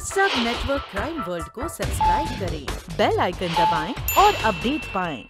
सब network crime world को subscribe करें, बेल आइकन दबाएं और अपडेट पाएं।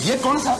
ये कौन सा?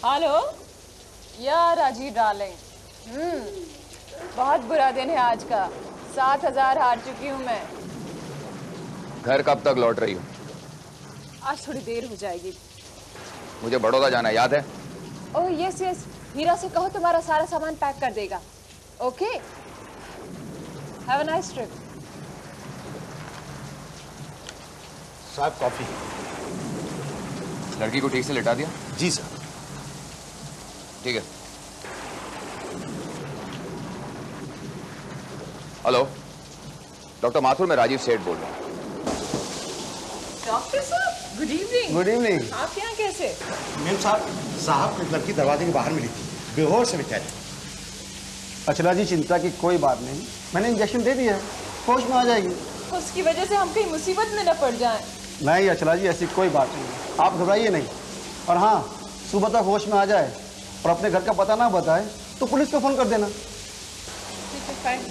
हेलो यार राजीव डार्लिंग, बहुत बुरा दिन है आज का। 7,000 हार चुकी हूँ मैं। घर कब तक लौट रही हो? आज थोड़ी देर हो जाएगी। मुझे बड़ौदा जाना है, याद है? ओह यस यस, हीरा से कहो तुम्हारा सारा सामान पैक कर देगा। Okay, have a nice trip. साहब कॉफी। लड़की को ठीक से लिटा दिया? जी सर। ठीक है। हेलो डॉक्टर माथुर, मैं राजीव सेठ बोल रहा हूँ। डॉक्टर साहब गुड इवनिंग। Good evening. आप यहाँ कैसे? मेम साहब को एक लड़की दरवाजे के बाहर मिली थी, बेहोश है बेचारी। अचला जी चिंता की कोई बात नहीं, मैंने इंजेक्शन दे दिया है, होश में आ जाएगी। उसकी वजह से हम कहीं मुसीबत में न पड़ जाएं। नहीं अचला जी, ऐसी कोई बात नहीं, आप घबराइए नहीं। और हाँ, सुबह तक होश में आ जाए और अपने घर का पता ना बताए तो पुलिस को फोन कर देना। ठीक है, फाइन।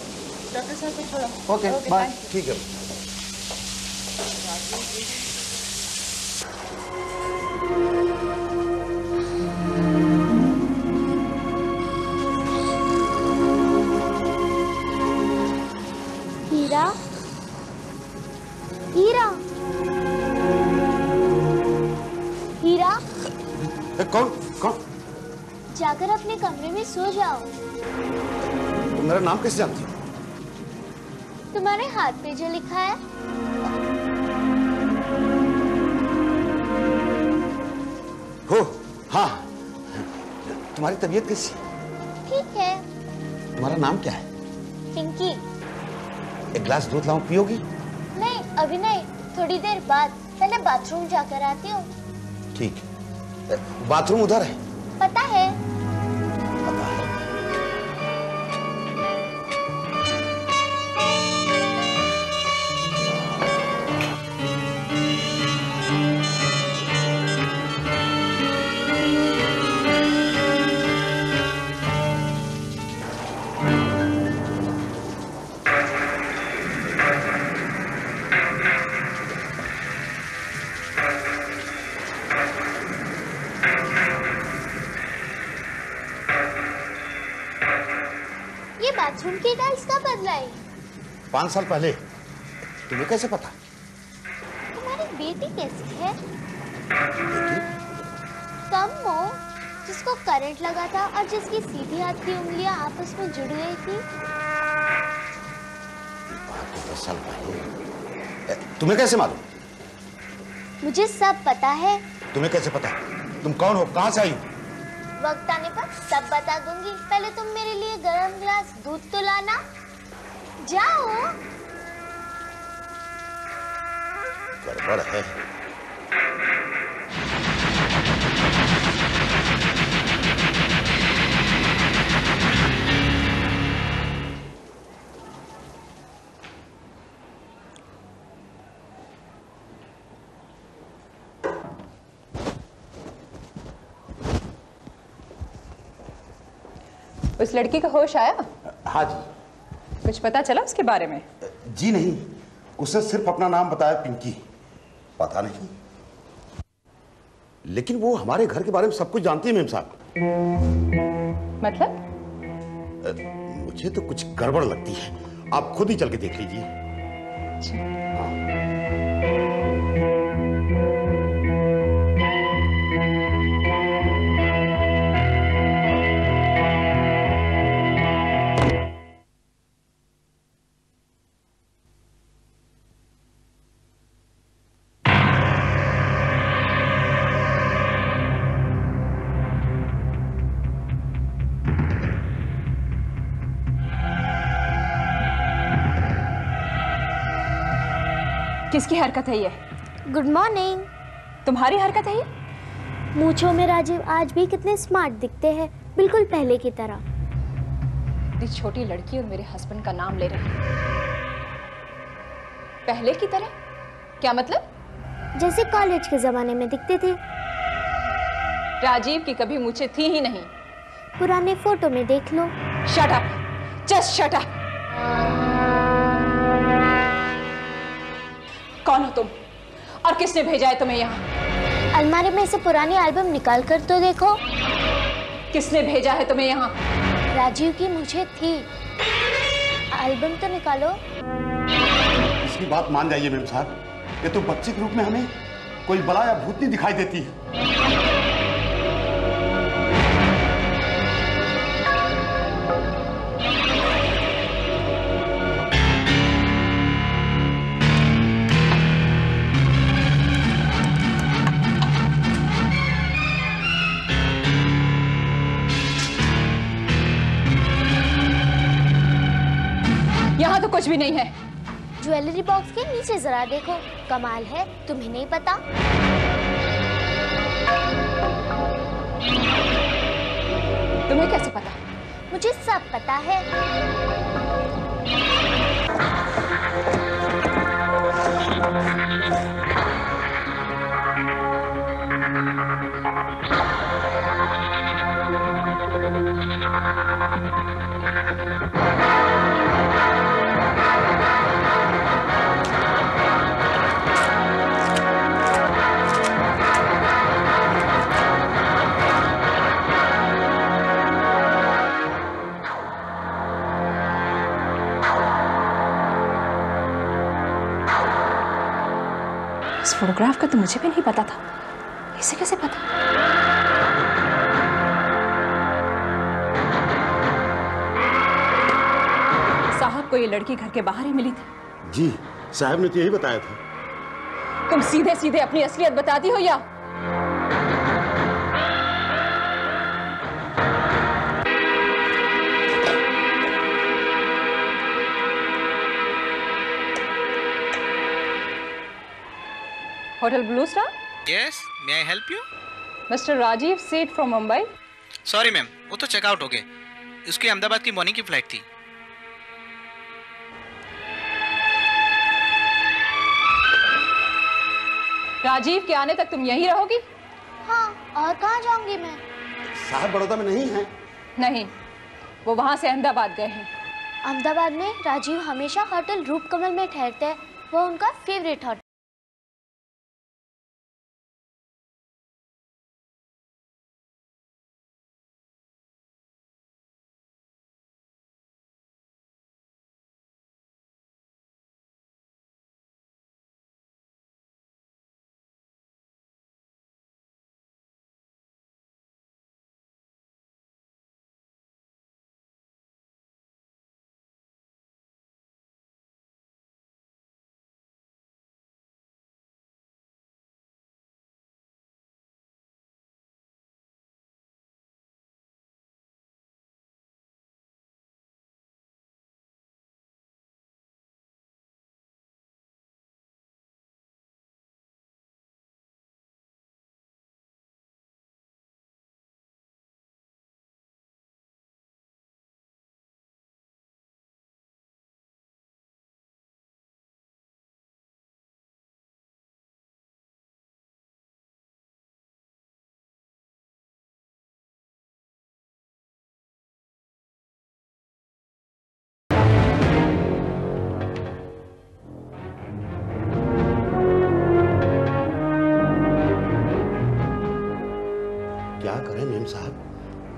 डॉक्टर साहब को छोड़ो। Okay bye. ठीक है। हीरा, हीरा, हीरा। कौन कौन? जाकर अपने कमरे में सो जाओ। तुम मेरा नाम कैसे जानती हो? तुम्हारे हाथ पे जो लिखा है। हो हाँ। तुम्हारी तबीयत कैसी? ठीक है। तुम्हारा नाम क्या है? पिंकी। एक गिलास दूध लाऊं, पियोगी? नहीं अभी नहीं, थोड़ी देर बाद। पहले बाथरूम जाकर आती हूँ। ठीक है। बाथरूम उधर है। पता है। पता है। बाथरूम की टाइल्स कब बदलाई? 5 साल पहले। तुम्हें कैसे पता? तुम्हारी बेटी कैसी है? बेटी? कम हो, जिसको करंट लगा था और जिसकी सीधी हाथ की उंगलियां आपस में जुड़ गई थी। 10 साल पहले। तुम्हें कैसे मालूम? मुझे सब पता है। तुम्हें कैसे पता? तुम कौन हो, कहां से आई हो? वक्त आने पर सब बता दूंगी। पहले तुम मेरे लिए गरम गिलास दूध तो लाना। जाओ। गड़बड़ है। उस लड़की का होश आया? हाँ जी। कुछ पता चला उसके बारे में? जी नहीं, उसने सिर्फ अपना नाम बताया, पिंकी। पता नहीं, लेकिन वो हमारे घर के बारे में सब कुछ जानती है मेम साहब। मतलब? मुझे तो कुछ गड़बड़ लगती है, आप खुद ही चल के देख लीजिए। किसकी हरकत है ये? Good morning. तुम्हारी हरकत है ये? मूंछों में राजीव आज भी कितने स्मार्ट दिखते हैं, बिल्कुल पहले की तरह। इतनी छोटी लड़की और मेरे हस्बैंड का नाम ले रही है। पहले की तरह? क्या मतलब? जैसे कॉलेज के जमाने में दिखते थे। राजीव की कभी मूछें थी ही नहीं। पुराने फोटो में देख लो। Shut up, just shut up. कौन हो तुम और किसने भेजा है तुम्हें यहाँ? अलमारी में से पुरानी एल्बम निकाल कर तो देखो। किसने भेजा है तुम्हें यहाँ? राजीव की मुझे थी। एल्बम तो निकालो। इसकी बात मान जाइए मेम साहब, ये तो बच्चे के रूप में हमें कोई बला या भूतनी दिखाई देती है। यहाँ तो कुछ भी नहीं है। ज्वेलरी बॉक्स के नीचे जरा देखो, कमाल है, तुम्हें नहीं पता? तुम्हें कैसे पता? मुझे सब पता है। इस फोटोग्राफ का तो मुझे भी नहीं पता था। इसे कैसे पता? साहब को ये लड़की घर के बाहर ही मिली थी। जी, साहब ने तो यही बताया था। तुम सीधे सीधे अपनी असलियत बताती हो या? Hotel blue star? Yes, may I help you? Mister Rajiv Seth from Mumbai. Sorry ma'am, वो तो चेकआउट हो गए। उसकी अहमदाबाद की मॉर्निंग की फ्लाइट थी। राजीव के आने तक तुम यहीं रहोगी? हाँ, और कहाँ जाऊंगी मैं? साहब बड़ौदा में नहीं है। नहीं, वो वहां से अहमदाबाद गए हैं। अहमदाबाद में राजीव हमेशा होटल रूपकमल में ठहरते हैं, वो उनका फेवरेट होटल।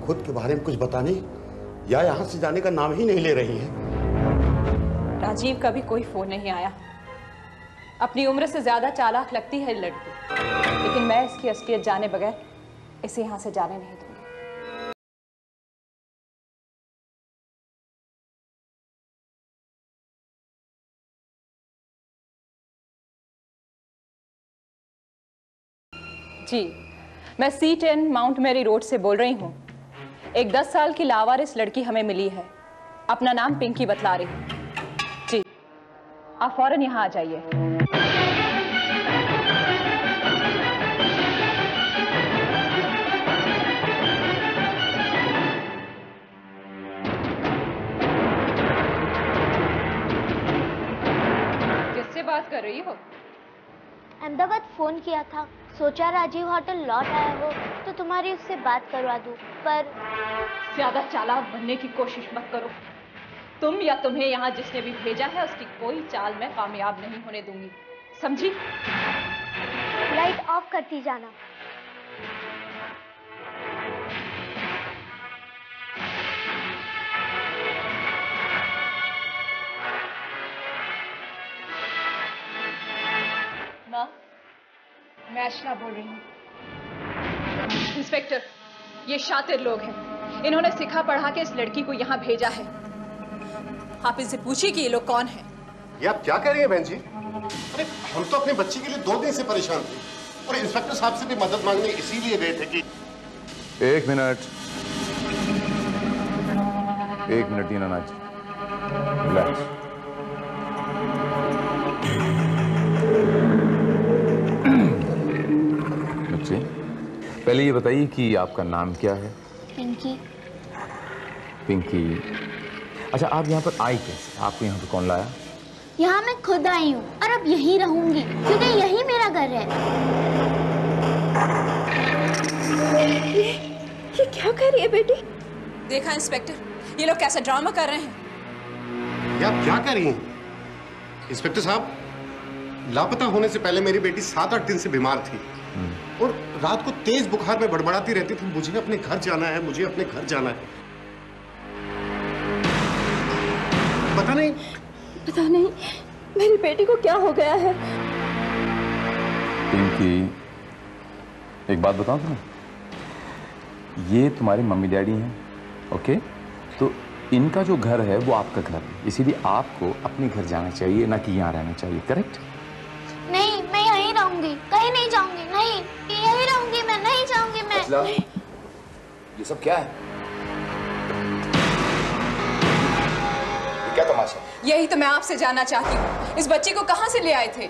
खुद के बारे में कुछ बताने या यहाँ से जाने का नाम ही नहीं ले रही है। राजीव का भी कोई फोन नहीं आया। अपनी उम्र से ज्यादा चालाक लगती है लड़की, लेकिन मैं इसकी असलियत जाने बगैर इसे यहाँ से जाने नहीं दूंगी। जी, मैं C10 माउंट मैरी रोड से बोल रही हूँ। एक 10 साल की लावारिस लड़की हमें मिली है। अपना नाम पिंकी बतला रही हूँ। जी, आप फौरन यहाँ आ जाइए। किससे बात कर रही हो? अहमदाबाद फोन किया था, सोचा राजीव होटल लौट आया हो तो तुम्हारी उससे बात करवा दूं, पर ज्यादा चालाक बनने की कोशिश मत करो। तुम या तुम्हें यहाँ जिसने भी भेजा है उसकी कोई चाल मैं कामयाब नहीं होने दूंगी, समझी? लाइट ऑफ करती जाना। माँ, मैं अर्चना बोल रही हूँ। इंस्पेक्टर, ये शातिर लोग हैं। इन्होंने सिखा पढ़ा के इस लड़की को यहाँ भेजा है। आप इनसे पूछिए कि ये लोग कौन हैं। ये आप क्या कह रही हैं बहन जी? अरे हम तो अपने बच्ची के लिए 2 दिन से परेशान थे और इंस्पेक्टर साहब से भी मदद मांगने इसीलिए गए थे कि। एक मिनट दीनानाथ, रिलैक्स। बच्चे, पहले ये बताइए कि आपका नाम क्या है? पिंकी। पिंकी। अच्छा, आप यहाँ पर आई कैसे? आपको यहाँ पर कौन लाया? यहाँ मैं खुद आई हूँ और अब यहीं रहूंगी क्योंकि यही मेरा घर है। ये क्या कर रही है बेटी? देखा इंस्पेक्टर, ये लोग कैसा ड्रामा कर रहे हैं। ये आप क्या कर रही हैं? इंस्पेक्टर साहब, लापता होने से पहले मेरी बेटी 7-8 दिन से बीमार थी और रात को तेज बुखार में बड़बड़ाती रहती थी। मुझे अपने घर जाना है, मुझे अपने घर जाना है। पता नहीं मेरी बेटी को क्या हो गया है। पिंकी, एक बात बताऊं तुम्हें, ये तुम्हारे मम्मी डैडी हैं, ओके? तो इनका जो घर है वो आपका घर है, इसीलिए आपको अपने घर जाना चाहिए, ना कि यहाँ रहना चाहिए, करेक्ट? नहीं, मैं यहीं रहूंगी, कहीं नहीं जाऊंगी। नहीं, यहीं रहूंगी, मैं नहीं जाऊंगी। मैं ये सब क्या है? ये क्या तमाशा? यही तो मैं आपसे जानना चाहती हूँ। इस बच्ची को कहाँ से ले आए थे?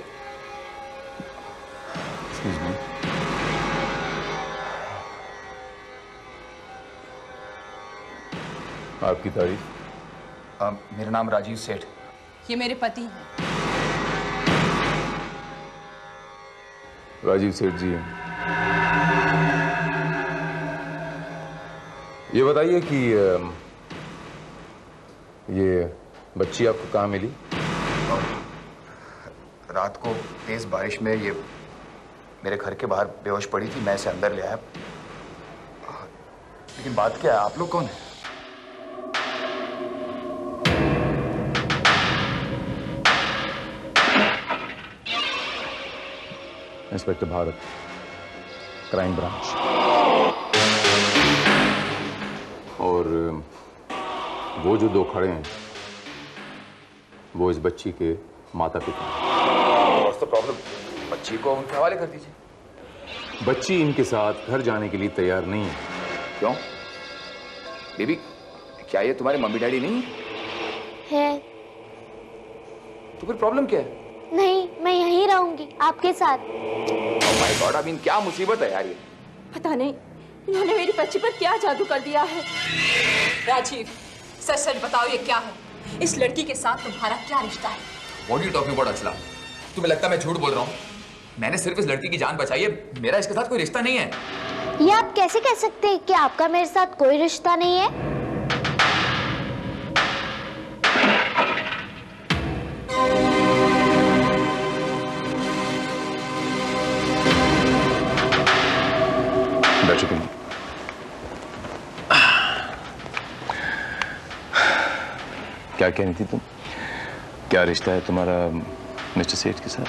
Excuse me. आपकी तारीफ? मेरा नाम राजीव सेठ। ये मेरे पति हैं। राजीव सेठ जी हैं। ये बताइए कि ये बच्ची आपको कहाँ मिली? रात को तेज बारिश में ये मेरे घर के बाहर बेहोश पड़ी थी, मैं इसे अंदर ले आया। लेकिन बात क्या है, आप लोग कौन हैं? Inspector Bharat, crime branch. और वो जो 2 खड़े हैं वो इस बच्ची के माता पिता हैं। तो प्रॉब्लम, बच्ची को उनके हवाले कर दीजिए। बच्ची इनके साथ घर जाने के लिए तैयार नहीं है। क्यों? बेबी, क्या ये तुम्हारे मम्मी डैडी नहीं है? तो फिर प्रॉब्लम क्या है? नहीं, मैं यहीं रहूंगी आपके साथ। ओह माय गॉड, अभी क्या मुसीबत है यार ये। पता नहीं इन्होंने मेरी बच्ची पर क्या जादू कर दिया है। राजीव, सच सच बताओ, ये क्या है? इस लड़की के साथ तुम्हारा क्या रिश्ता है? What are you talking about, अर्चना? तुम्हें लगता है मैं झूठ बोल रहा हूँ? मैंने सिर्फ इस लड़की की जान बचाई है, मेरा इसके साथ कोई रिश्ता नहीं है। ये आप कैसे कह सकते हैं कि आपका मेरे साथ कोई रिश्ता नहीं है? बैठ चुके हैं। क्या कह रही थी तुम? क्या रिश्ता है तुम्हारा मिस्टर सेठ के साथ?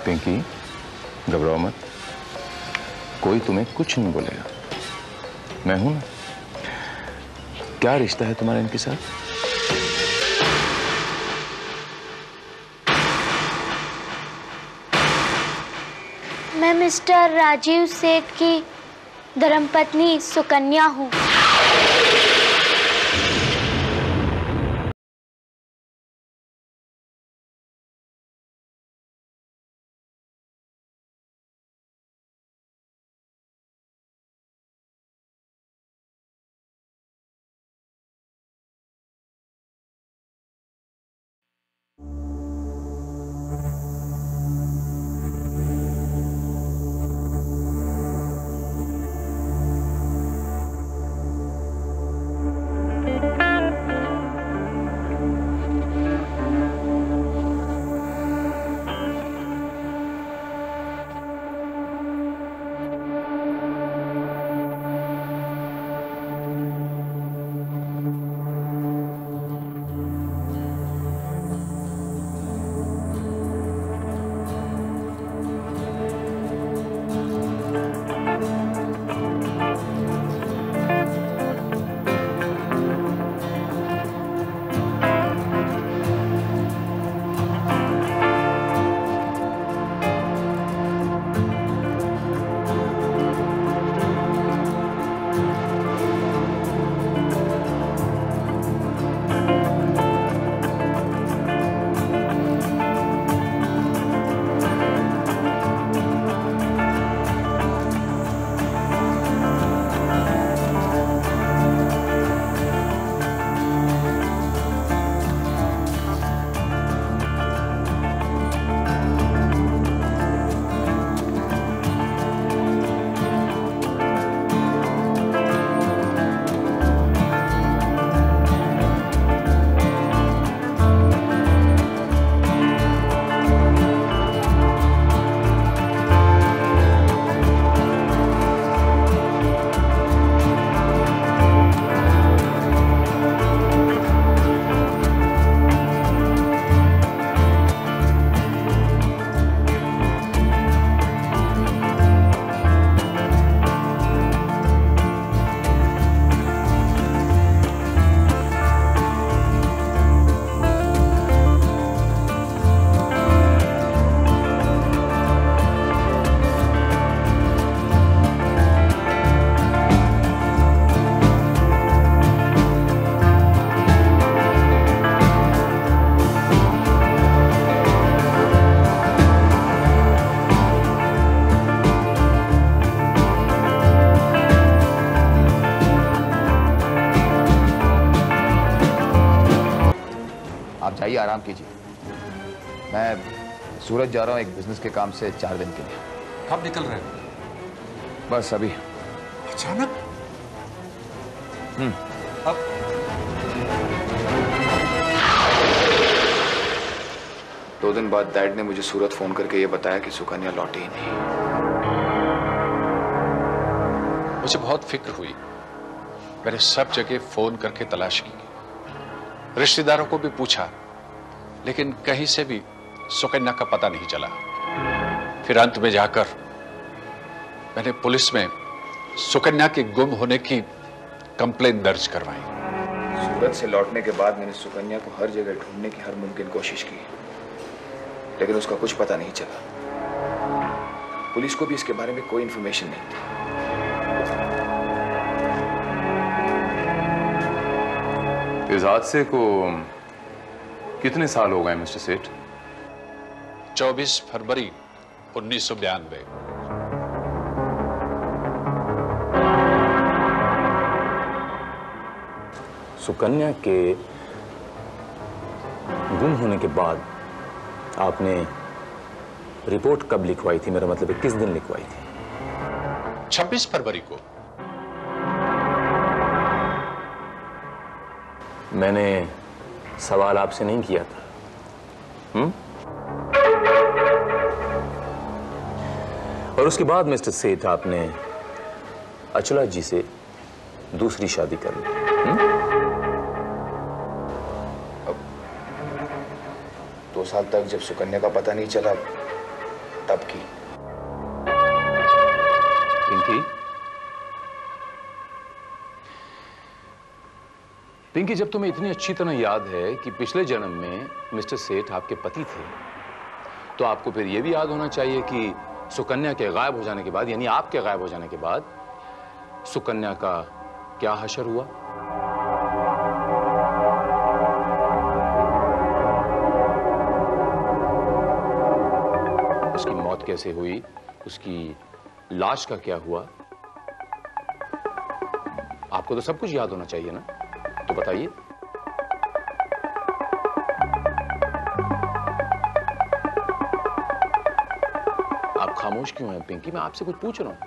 पिंकी, घबराओ मत, कोई तुम्हें कुछ नहीं बोलेगा, मैं हूं ना। क्या रिश्ता है तुम्हारा इनके साथ? मैं मिस्टर राजीव सेठ की धर्मपत्नी सुकन्या हूँ। आइए आराम कीजिए। मैं सूरत जा रहा हूँ एक बिजनेस के काम से 4 दिन के लिए। कब निकल रहे हैं? बस अभी। अचानक? अब 2 दिन बाद डैड ने मुझे सूरत फोन करके ये बताया कि सुकन्या लौटी ही नहीं। मुझे बहुत फिक्र हुई। मैंने सब जगह फोन करके तलाश की, रिश्तेदारों को भी पूछा, लेकिन कहीं से भी सुकन्या का पता नहीं चला। फिर अंत में जाकर मैंने पुलिस में सुकन्या के गुम होने की कंप्लेन दर्ज करवाई। सूरत से लौटने के बाद मैंने सुकन्या को हर जगह ढूंढने की हर मुमकिन कोशिश की, लेकिन उसका कुछ पता नहीं चला। पुलिस को भी इसके बारे में कोई इंफॉर्मेशन नहीं थी। इस हादसे को कितने साल हो गए मिस्टर सेठ? 24 फरवरी 1992। सुकन्या के गुम होने के बाद आपने रिपोर्ट कब लिखवाई थी? मेरा मतलब है किस दिन लिखवाई थी? 26 फरवरी को। मैंने सवाल आपसे नहीं किया था। और उसके बाद मिस्टर सेठ आपने अचला जी से दूसरी शादी कर ली। अब 2 साल तक जब सुकन्या का पता नहीं चला तब की। पिंकी, जब तुम्हें इतनी अच्छी तरह याद है कि पिछले जन्म में मिस्टर सेठ आपके पति थे, तो आपको फिर यह भी याद होना चाहिए कि सुकन्या के गायब हो जाने के बाद, यानी आपके गायब हो जाने के बाद, सुकन्या का क्या हशर हुआ। उसकी मौत कैसे हुई, उसकी लाश का क्या हुआ, आपको तो सब कुछ याद होना चाहिए ना, तो बताइए। आप खामोश क्यों हैं पिंकी? मैं आपसे कुछ पूछ रहा हूं।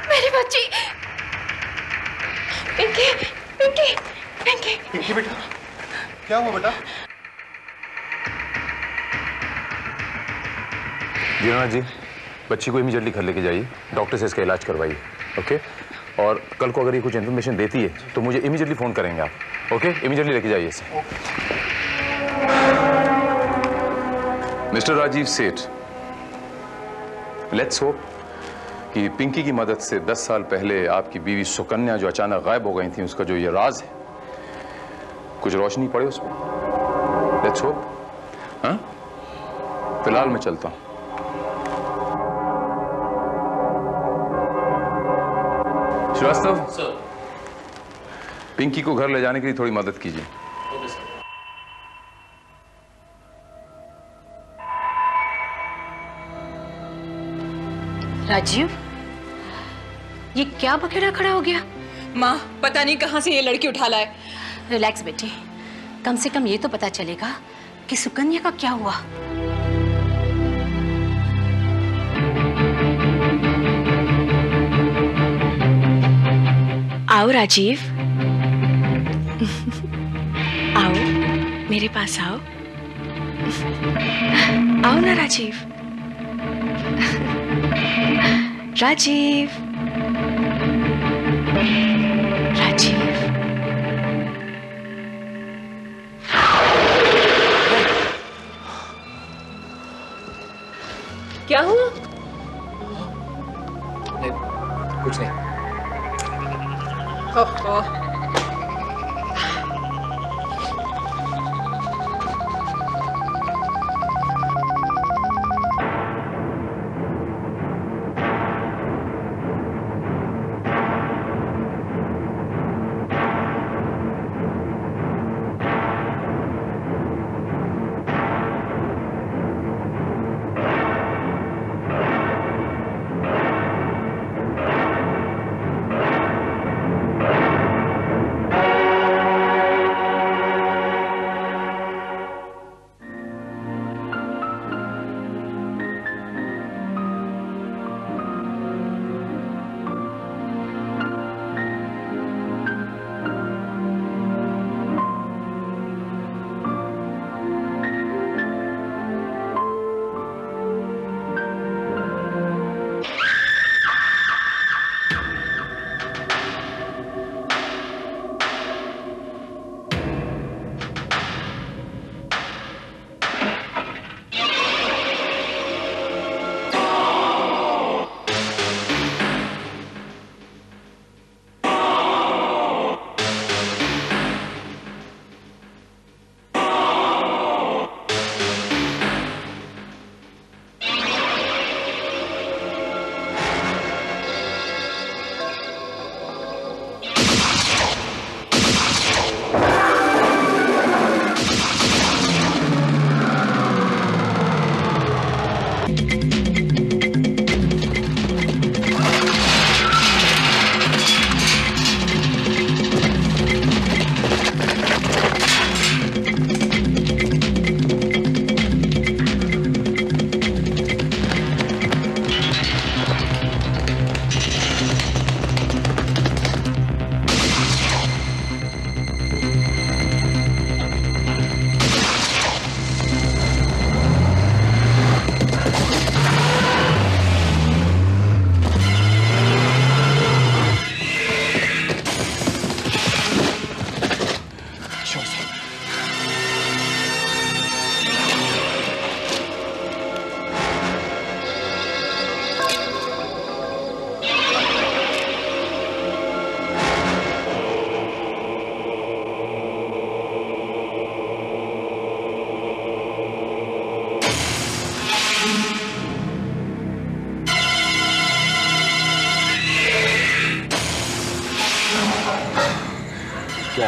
मेरी बच्ची पिंकी, पिंकी, पिंकी। पिंकी बेटा, क्या हुआ बेटा? दीनानाथ जी, बच्ची को इमीडिएटली घर लेके जाइए, डॉक्टर से इसका इलाज करवाइए, ओके? और कल को अगर ये कुछ इन्फॉर्मेशन देती है तो मुझे इमीडिएटली फोन करेंगे आप, ओके? इमीडिएटली लेके जाइए इसे। मिस्टर राजीव सेठ, लेट्स होप कि पिंकी की मदद से 10 साल पहले आपकी बीवी सुकन्या जो अचानक गायब हो गई थी, उसका जो ये राज है, कुछ रोशनी पड़े उसमें। Let's hope. हाँ, फिलहाल मैं चलता हूं। श्रीवास्तव सर, पिंकी को घर ले जाने के लिए थोड़ी मदद कीजिए। Okay sir. राजीव, ये क्या बखेड़ा खड़ा हो गया? माँ, पता नहीं कहां से ये लड़की उठा लाए। रिलैक्स बेटी, कम से कम ये तो पता चलेगा कि सुकन्या का क्या हुआ। आओ राजीव, आओ मेरे पास आओ। आओ ना राजीव। राजीव, राजीव। क्या हुआ? नहीं, कुछ नहीं। ओहो।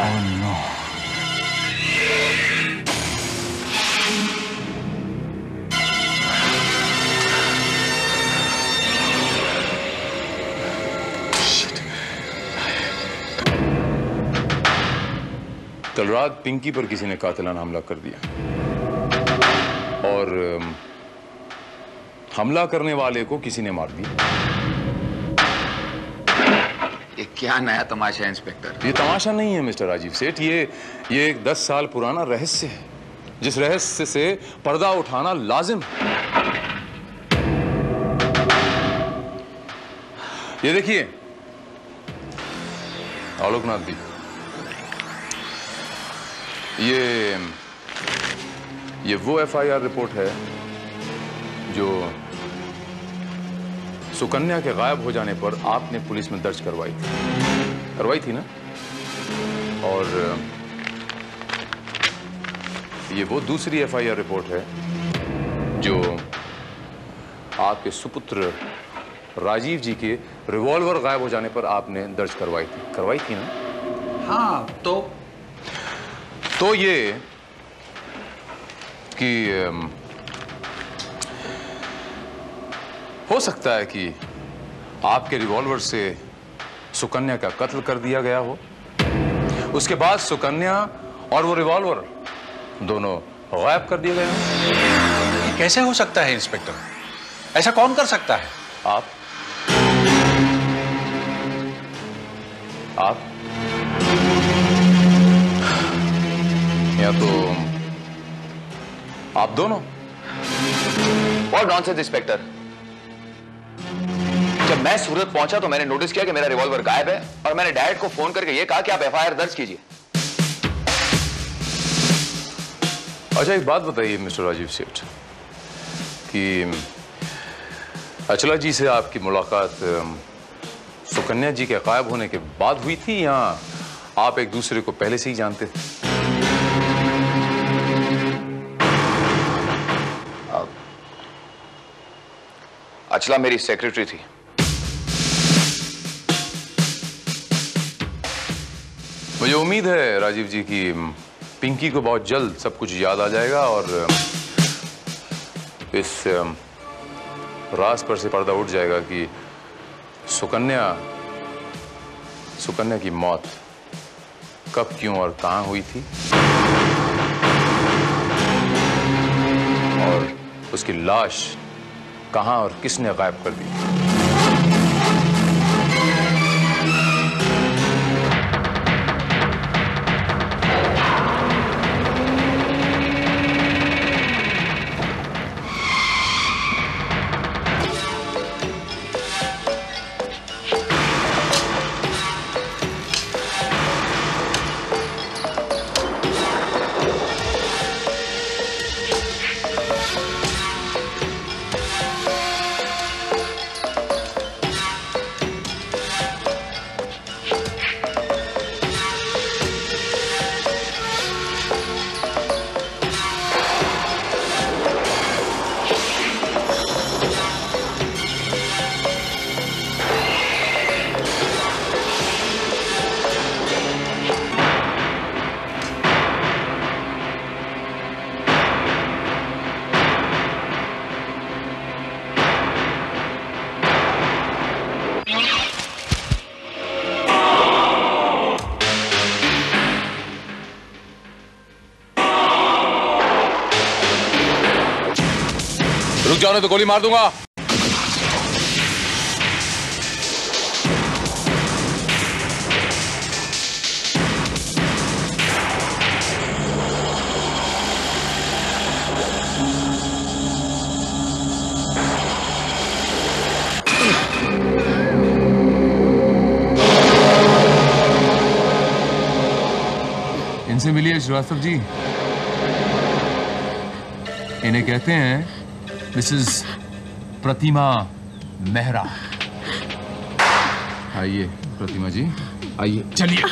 Oh no. कल रात पिंकी पर किसी ने कातिलाना हमला कर दिया और हमला करने वाले को किसी ने मार दिया। ये क्या नया तमाशा है इंस्पेक्टर? ये तमाशा नहीं है मिस्टर राजीव सेठ, ये एक 10 साल पुराना रहस्य है, जिस रहस्य से पर्दा उठाना लाजिम है। ये देखिए आलोकनाथ जी, ये वो एफआईआर रिपोर्ट है जो सुकन्या के गायब हो जाने पर आपने पुलिस में दर्ज करवाई थी ना? और ये वो दूसरी एफआईआर रिपोर्ट है जो आपके सुपुत्र राजीव जी के रिवॉल्वर गायब हो जाने पर आपने दर्ज करवाई थी ना? हाँ, तो ये कि हो सकता है कि आपके रिवॉल्वर से सुकन्या का कत्ल कर दिया गया हो, उसके बाद सुकन्या और वो रिवॉल्वर दोनों गायब कर दिए गए हों। ये कैसे हो सकता है इंस्पेक्टर? ऐसा कौन कर सकता है? आप या तो आप दोनों। और नॉनसेंस इंस्पेक्टर, जब मैं सूरत पहुंचा तो मैंने नोटिस किया कि मेरा रिवॉल्वर गायब है और मैंने डैड को फोन करके यह कहा कि आप एफआईआर दर्ज कीजिए। अच्छा एक बात बताइए मिस्टर राजीव सेठ कि अचला जी से आपकी मुलाकात सुकन्या जी के गायब होने के बाद हुई थी या आप एक दूसरे को पहले से ही जानते थे? अचला मेरी सेक्रेटरी थी। मुझे उम्मीद है राजीव जी की पिंकी को बहुत जल्द सब कुछ याद आ जाएगा और इस राज पर से पर्दा उठ जाएगा कि सुकन्या की मौत कब, क्यों और कहां हुई थी और उसकी लाश कहां और किसने गायब कर दी। रुक जाओ तो गोली मार दूंगा। इनसे मिलिए श्रीवास्तव जी, इन्हें कहते हैं मिसेस प्रतिमा मेहरा। आइए प्रतिमा जी, आइए, चलिए।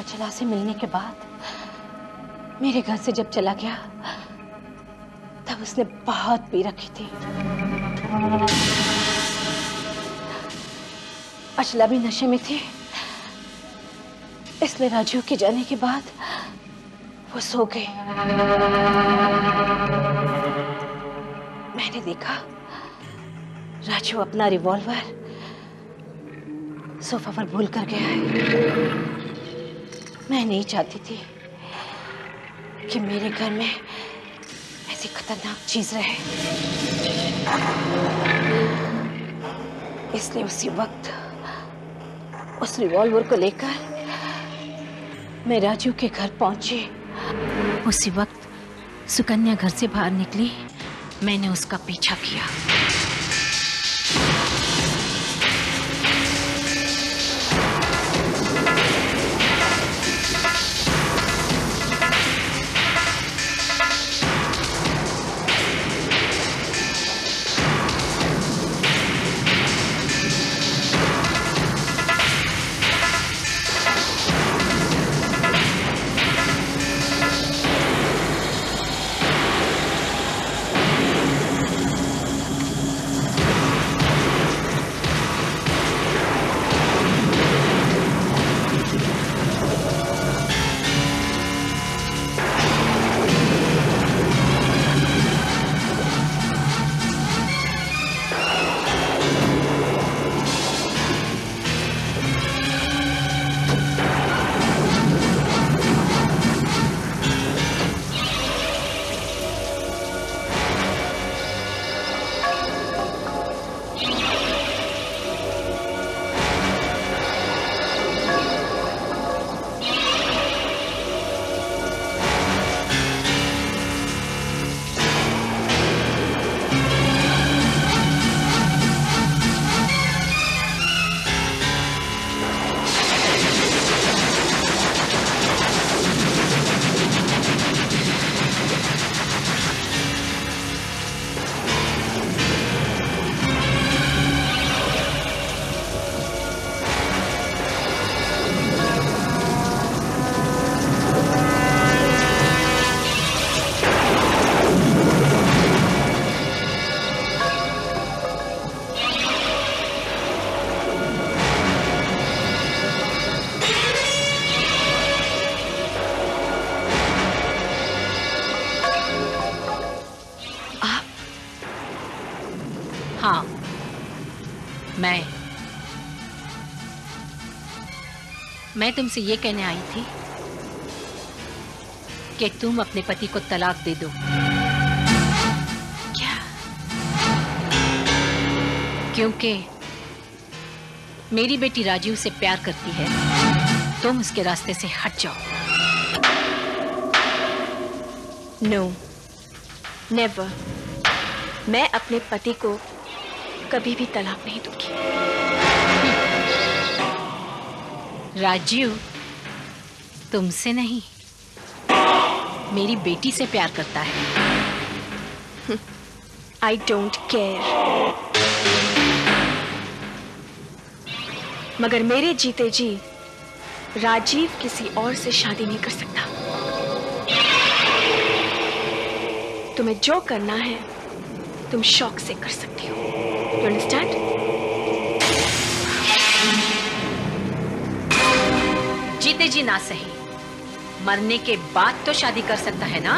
अचला से मिलने के बाद मेरे घर से जब चला गया तब उसने बहुत पी रखी थी। अचला भी नशे में थी, इसलिए राजू के जाने के बाद वो सो गए। मैंने देखा राजू अपना रिवॉल्वर सोफा पर भूल कर गया है। मैं नहीं चाहती थी कि मेरे घर में ऐसी खतरनाक चीज रहे, इसलिए उसी वक्त उस रिवॉल्वर को लेकर मैं राजू के घर पहुंची। उसी वक्त सुकन्या घर से बाहर निकली, मैंने उसका पीछा किया। हाँ, मैं तुमसे ये कहने आई थी कि तुम अपने पति को तलाक दे दो। क्या? क्योंकि मेरी बेटी राजीव से प्यार करती है, तुम उसके रास्ते से हट जाओ। No, never. मैं अपने पति को कभी भी तलाक नहीं दूंगी। राजीव तुमसे नहीं, मेरी बेटी से प्यार करता है। I don't care. मगर मेरे जीते जी राजीव किसी और से शादी नहीं कर सकता। तुम्हें जो करना है तुम शौक से कर सकती हो। You understand? जीते जी ना सही, मरने के बाद तो शादी कर सकता है ना?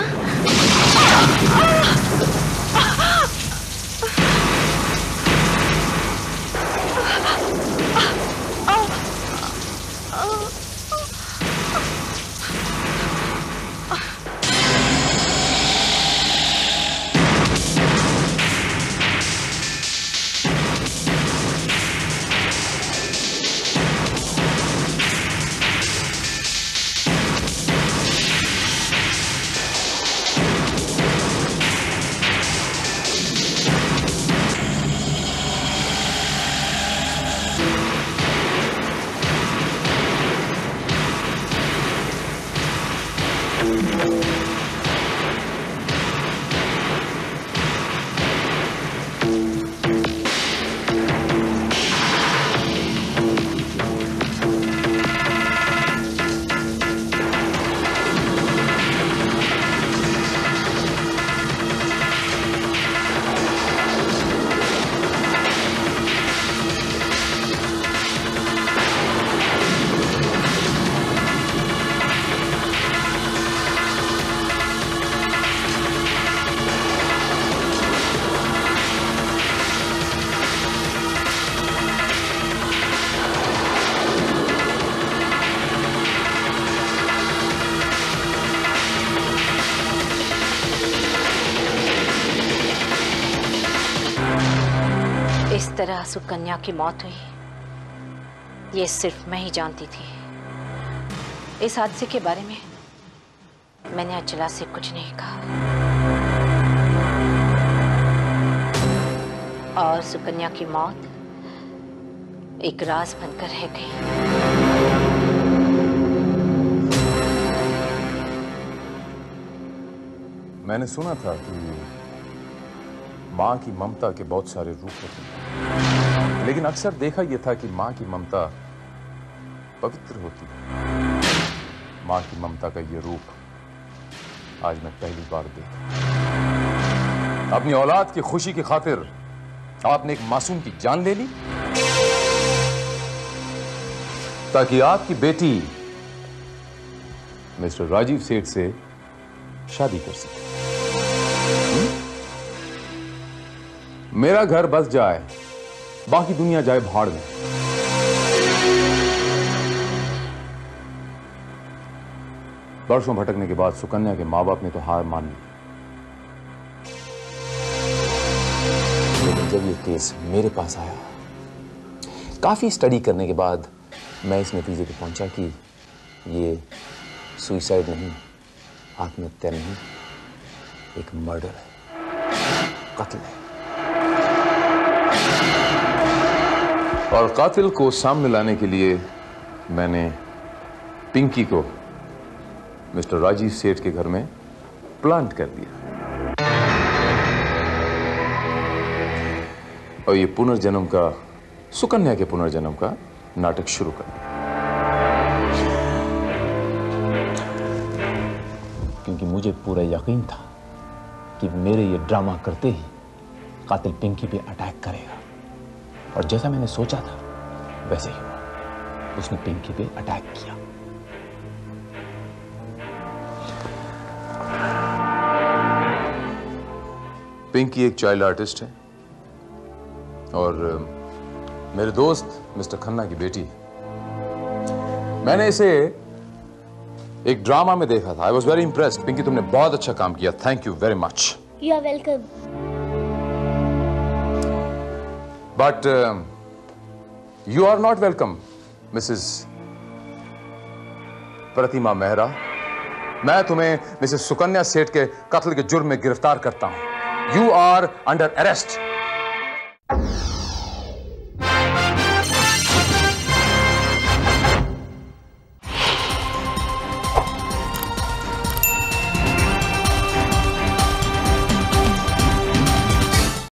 तरह सुकन्या की मौत हुई ये सिर्फ मैं ही जानती थी। इस हादसे के बारे में मैंने अचला से कुछ नहीं कहा और सुकन्या की मौत एक राज बनकर रह गई। मैंने सुना था कि माँ की ममता के बहुत सारे रूप होते हैं, लेकिन अक्सर देखा यह था कि माँ की ममता पवित्र होती है। माँ की ममता का ये रूप आज मैं पहली बार देखा। अपनी औलाद की खुशी की खातिर आपने एक मासूम की जान ले ली ताकि आपकी बेटी मिस्टर राजीव सेठ से शादी कर सके। मेरा घर बस जाए, बाकी दुनिया जाए भाड़ में। वर्षों भटकने के बाद सुकन्या के मां बाप ने तो हार मान ली, लेकिन जब ये केस मेरे पास आया, काफी स्टडी करने के बाद मैं इस नतीजे पे पहुंचा कि ये सुइसाइड नहीं, आत्महत्या नहीं, एक मर्डर है, कत्ल है। और कातिल को सामने लाने के लिए मैंने पिंकी को मिस्टर राजीव सेठ के घर में प्लांट कर दिया और ये पुनर्जन्म का, सुकन्या के पुनर्जन्म का नाटक शुरू कर दिया। क्योंकि मुझे पूरा यकीन था कि मेरे ये ड्रामा करते ही कातिल पिंकी पे अटैक करेगा और जैसा मैंने सोचा था वैसे ही हुआ। उसने पिंकी पे अटैक किया। पिंकी एक चाइल्ड आर्टिस्ट है और मेरे दोस्त मिस्टर खन्ना की बेटी है। मैंने इसे एक ड्रामा में देखा था। I was very impressed. Pinky, तुमने बहुत अच्छा काम किया। Thank you very much. You are welcome. But you are not welcome Mrs Pratima Mehra. मैं तुम्हें मिसेस सुकन्या सेठ के कत्ल के जुर्म में गिरफ्तार करता हूं। You are under arrest.